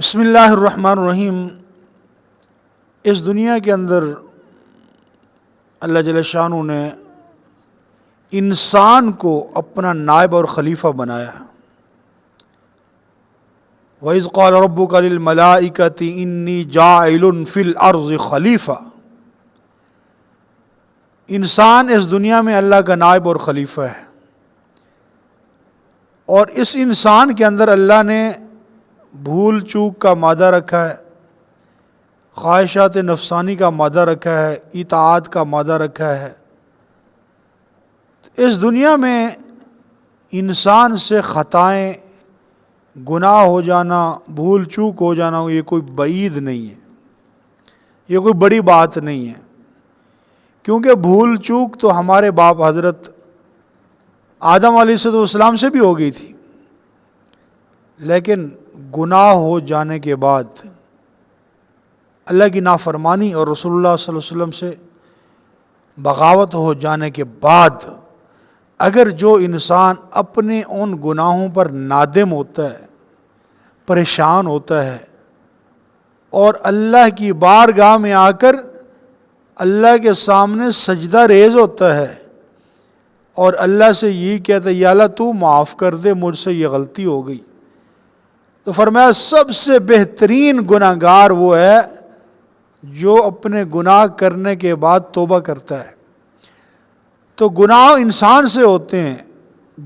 بسم اللہ الرحمن الرحیم۔ اس دنیا کے اندر اللہ جل شانہ نے انسان کو اپنا نائب اور خلیفہ بنایا۔ وَإِذْ قَالَ رَبُّكَ لِلْمَلَائِكَةِ إِنِّي جَاعِلٌ فِي الْأَرْضِ خلیفہ۔ انسان اس دنیا میں اللہ کا نائب اور خلیفہ ہے، اور اس انسان کے اندر اللہ نے بھول چوک کا مادہ رکھا ہے، خواہشات نفسانی کا مادہ رکھا ہے، اطاعت کا مادہ رکھا ہے۔ اس دنیا میں انسان سے خطائیں، گناہ ہو جانا، بھول چوک ہو جانا یہ کوئی بعید نہیں ہے، یہ کوئی بڑی بات نہیں ہے، کیونکہ بھول چوک تو ہمارے باپ حضرت آدم علیہ السلام سے بھی ہو گئی تھی، لیکن گناہ ہو جانے کے بعد، اللہ کی نافرمانی اور رسول اللہ صلی اللہ علیہ وسلم سے بغاوت ہو جانے کے بعد، اگر جو انسان اپنے ان گناہوں پر نادم ہوتا ہے، پریشان ہوتا ہے، اور اللہ کی بارگاہ میں آ کر اللہ کے سامنے سجدہ ریز ہوتا ہے اور اللہ سے یہ کہتا ہے یا اللہ تو معاف کر دے، مجھ سے یہ غلطی ہو گئی، تو فرمایا سب سے بہترین گناہگار وہ ہے جو اپنے گناہ کرنے کے بعد توبہ کرتا ہے۔ تو گناہ انسان سے ہوتے ہیں،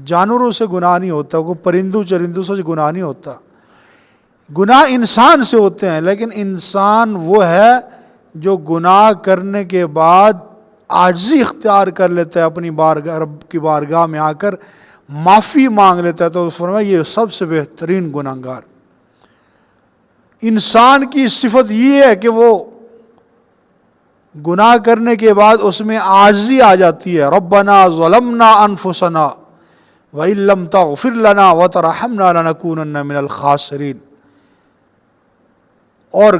جانوروں سے گناہ نہیں ہوتا، کوئی پرندوں چرندوں سے گناہ نہیں ہوتا، گناہ انسان سے ہوتے ہیں، لیکن انسان وہ ہے جو گناہ کرنے کے بعد عاجزی اختیار کر لیتا ہے، اپنی بارگاہ رب کی بارگاہ میں آ کر معافی مانگ لیتا ہے، تو فرمایا یہ سب سے بہترین گناہگار۔ انسان کی صفت یہ ہے کہ وہ گناہ کرنے کے بعد اس میں عاجزی آ جاتی ہے، ربنا ظلمنا انفسنا وَإِن لَّمْ تَغْفِرْ لَنَا وَتَرْحَمْنَا لَنَكُونَنَّ مِنَ الْخَاسِرِينَ۔ اور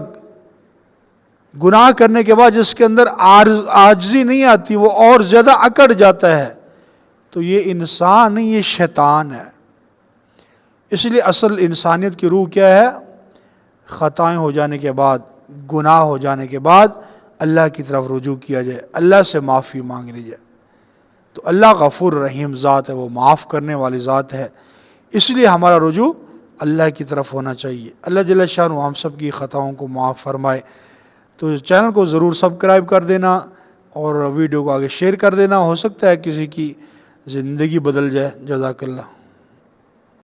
گناہ کرنے کے بعد جس کے اندر عاجزی نہیں آتی، وہ اور زیادہ اکڑ جاتا ہے، تو یہ انسان نہیں، یہ شیطان ہے۔ اس لیے اصل انسانیت کی روح کیا ہے؟ خطائیں ہو جانے کے بعد، گناہ ہو جانے کے بعد اللہ کی طرف رجوع کیا جائے، اللہ سے معافی مانگ لی جائے۔ تو اللہ غفور رحیم ذات ہے، وہ معاف کرنے والی ذات ہے، اس لیے ہمارا رجوع اللہ کی طرف ہونا چاہیے۔ اللہ جل شانہ ہم سب کی خطاؤں کو معاف فرمائے۔ تو چینل کو ضرور سبسکرائب کر دینا اور ویڈیو کو آگے شیئر کر دینا، ہو سکتا ہے کسی کی زندگی بدل جائے۔ جزاک اللہ۔